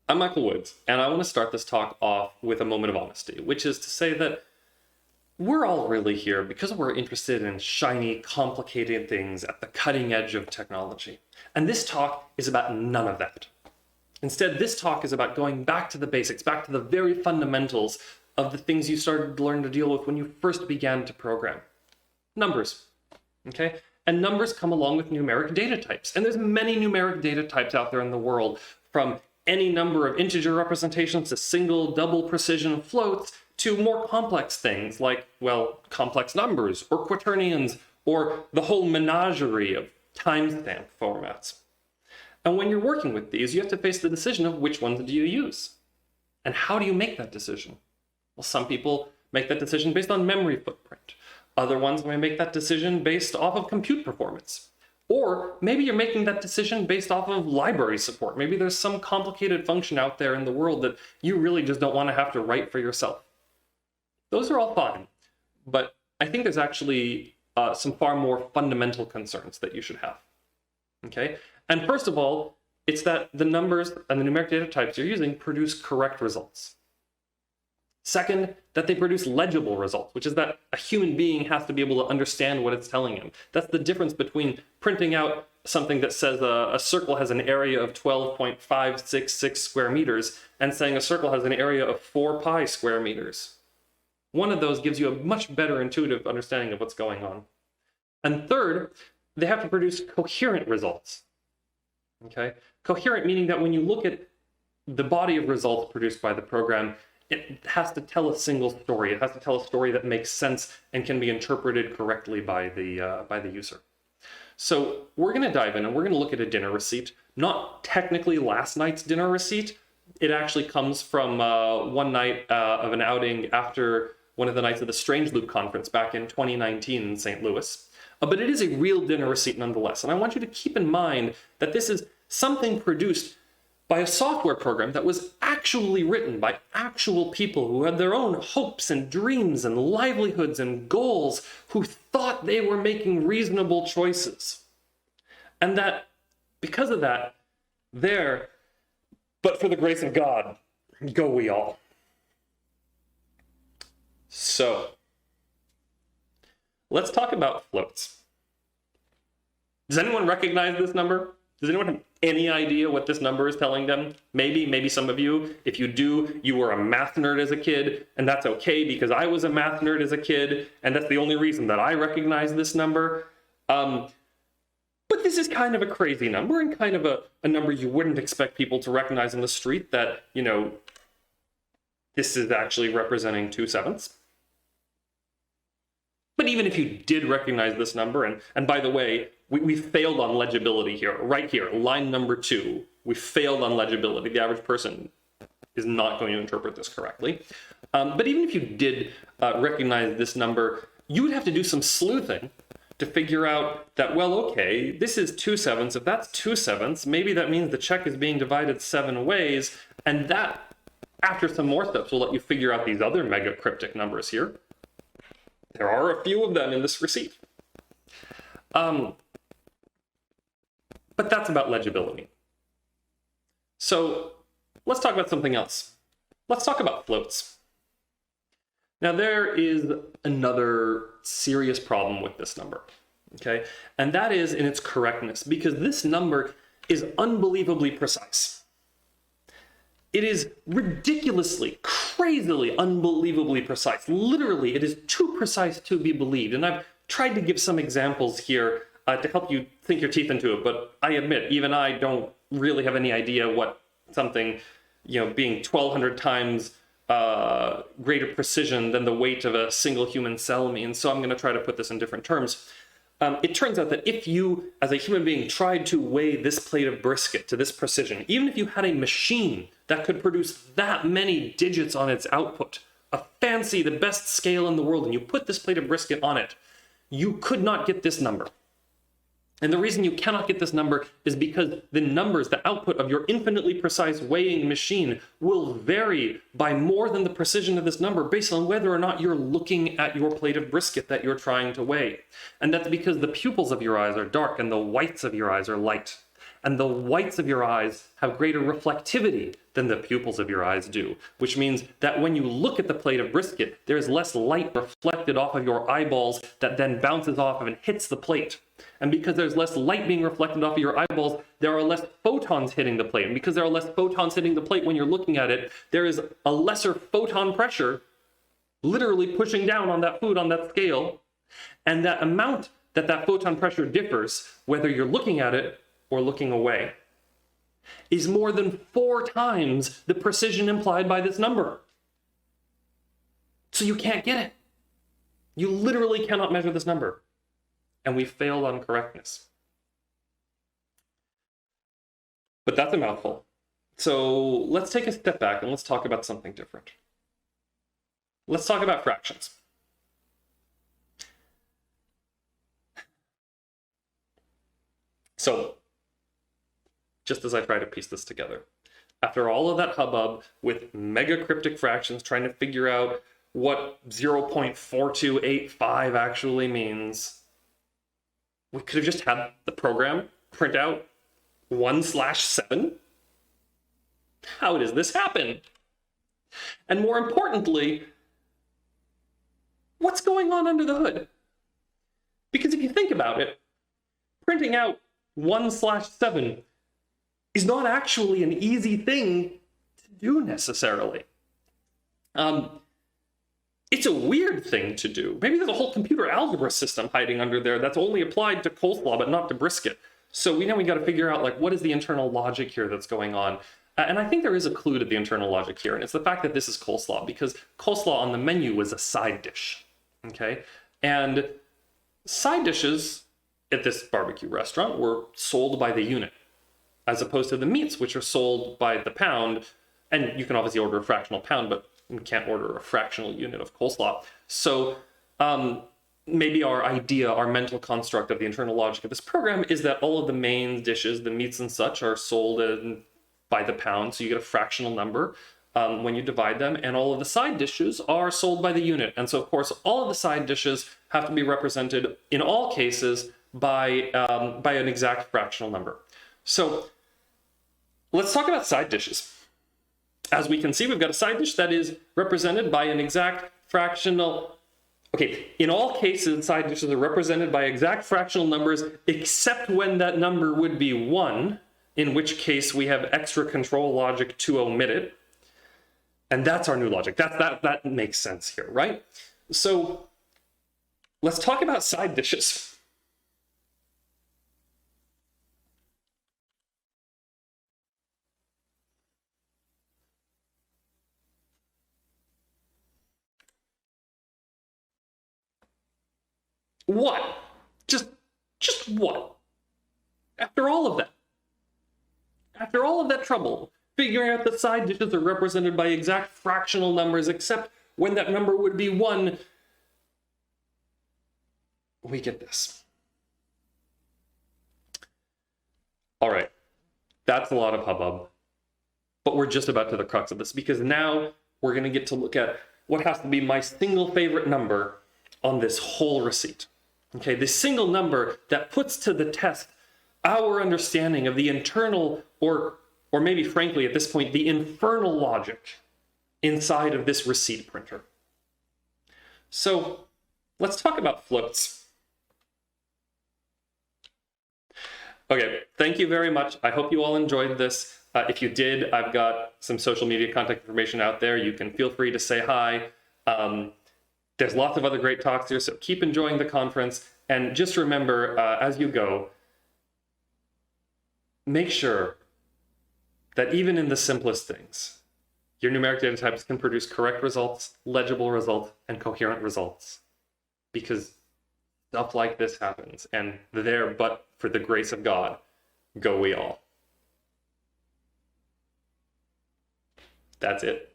I'm Michael Woods, and I want to start this talk off with a moment of honesty, which is to say that we're all really here because we're interested in shiny, complicated things at the cutting edge of technology. And this talk is about none of that. Instead, this talk is about going back to the basics, back to the very fundamentals of the things you started to learn to deal with when you first began to program. Numbers, okay? And numbers come along with numeric data types. And there's many numeric data types out there in the world, from any number of integer representations to single, double precision floats to more complex things like, well, complex numbers or quaternions or the whole menagerie of timestamp formats. And when you're working with these, you have to face the decision of which ones do you use? And how do you make that decision? Well, some people make that decision based on memory footprint. Other ones may make that decision based off of compute performance. Or maybe you're making that decision based off of library support. Maybe there's some complicated function out there in the world that you really just don't want to have to write for yourself. Those are all fine, but I think there's actually some far more fundamental concerns that you should have, okay? And first of all, it's that the numbers and the numeric data types you're using produce correct results. Second, that they produce legible results, which is that a human being has to be able to understand what it's telling him. That's the difference between printing out something that says a circle has an area of 12.566 square meters and saying a circle has an area of 4 pi square meters. One of those gives you a much better intuitive understanding of what's going on. And third, they have to produce coherent results. Okay? Coherent meaning that when you look at the body of results produced by the program, it has to tell a single story. It has to tell a story that makes sense and can be interpreted correctly by the user. So we're going to dive in and we're going to look at a dinner receipt, not technically last night's dinner receipt. It actually comes from one night of an outing after one of the nights of the Strange Loop conference back in 2019 in St. Louis. But it is a real dinner receipt nonetheless. And I want you to keep in mind that this is something produced by a software program that was actually written by actual people who had their own hopes and dreams and livelihoods and goals, who thought they were making reasonable choices. And that, because of that, but for the grace of God, go we all. So, let's talk about floats. Does anyone recognize this number? Does anyone have any idea what this number is telling them? Maybe some of you. If you do, you were a math nerd as a kid, and that's okay because I was a math nerd as a kid, and that's the only reason that I recognize this number. But this is kind of a crazy number and kind of a number you wouldn't expect people to recognize in the street, that, you know, this is actually representing 2/7. But even if you did recognize this number, and by the way, we failed on legibility here, right here, line number 2, we failed on legibility. The average person is not going to interpret this correctly. But even if you did recognize this number, you would have to do some sleuthing to figure out that, well, okay, this is 2/7. If that's 2/7, maybe that means the check is being divided 7 ways, and that, after some more steps, will let you figure out these other mega cryptic numbers here. There are a few of them in this receipt. But that's about legibility. So let's talk about something else. Let's talk about floats. Now, there is another serious problem with this number, okay? And that is in its correctness, because this number is unbelievably precise. It is ridiculously, crazily, unbelievably precise. Literally, it is too precise to be believed. And I've tried to give some examples here to help you sink your teeth into it, but I admit, even I don't really have any idea what something, you know, being 1,200 times greater precision than the weight of a single human cell means. So I'm going to try to put this in different terms. It turns out that if you, as a human being, tried to weigh this plate of brisket to this precision, even if you had a machine that could produce that many digits on its output, a fancy, the best scale in the world, and you put this plate of brisket on it, you could not get this number. And the reason you cannot get this number is because the numbers, the output of your infinitely precise weighing machine, will vary by more than the precision of this number based on whether or not you're looking at your plate of brisket that you're trying to weigh. And that's because the pupils of your eyes are dark and the whites of your eyes are light. and the whites of your eyes have greater reflectivity than the pupils of your eyes do, which means that when you look at the plate of brisket, there is less light reflected off of your eyeballs that then bounces off of and hits the plate. And because there's less light being reflected off of your eyeballs, there are less photons hitting the plate. And because there are less photons hitting the plate when you're looking at it, there is a lesser photon pressure literally pushing down on that food on that scale. And that amount that photon pressure differs, whether you're looking at it or looking away, is more than 4 times the precision implied by this number. So you can't get it. You literally cannot measure this number. And we failed on correctness. But that's a mouthful. So let's take a step back and let's talk about something different. Let's talk about fractions. So, just as I try to piece this together, after all of that hubbub with mega cryptic fractions trying to figure out what 0.4285 actually means, we could have just had the program print out 1/7. How does this happen? And more importantly, what's going on under the hood? Because if you think about it, printing out 1/7 is not actually an easy thing to do necessarily. It's a weird thing to do. Maybe there's a whole computer algebra system hiding under there that's only applied to coleslaw but not to brisket. So we got to figure out, like, what is the internal logic here that's going on? And I think there is a clue to the internal logic here, and it's the fact that this is coleslaw, because coleslaw on the menu was a side dish, okay? And side dishes at this barbecue restaurant were sold by the unit, as opposed to the meats, which are sold by the pound. And you can obviously order a fractional pound, but you can't order a fractional unit of coleslaw. So maybe our idea, our mental construct of the internal logic of this program is that all of the main dishes, the meats and such, are sold by the pound. So you get a fractional number when you divide them. And all of the side dishes are sold by the unit. And so, of course, all of the side dishes have to be represented in all cases by an exact fractional number. So let's talk about side dishes. As we can see, we've got a side dish that is represented by an exact fractional. Okay, in all cases, side dishes are represented by exact fractional numbers, except when that number would be 1, in which case we have extra control logic to omit it. And that's our new logic. That makes sense here, right? So let's talk about side dishes. What? Just what? After all of that trouble, figuring out that side dishes are represented by exact fractional numbers, except when that number would be 1, we get this. All right, that's a lot of hubbub, but we're just about to the crux of this, because now we're going to get to look at what has to be my single favorite number on this whole receipt. Okay, this single number that puts to the test our understanding of the internal, or maybe frankly at this point, the infernal logic inside of this receipt printer. So let's talk about floats. Okay, thank you very much. I hope you all enjoyed this. If you did, I've got some social media contact information out there. You can feel free to say hi. There's lots of other great talks here, so keep enjoying the conference. And just remember, as you go, make sure that even in the simplest things, your numeric data types can produce correct results, legible results, and coherent results. Because stuff like this happens, and there, but for the grace of God, go we all. That's it.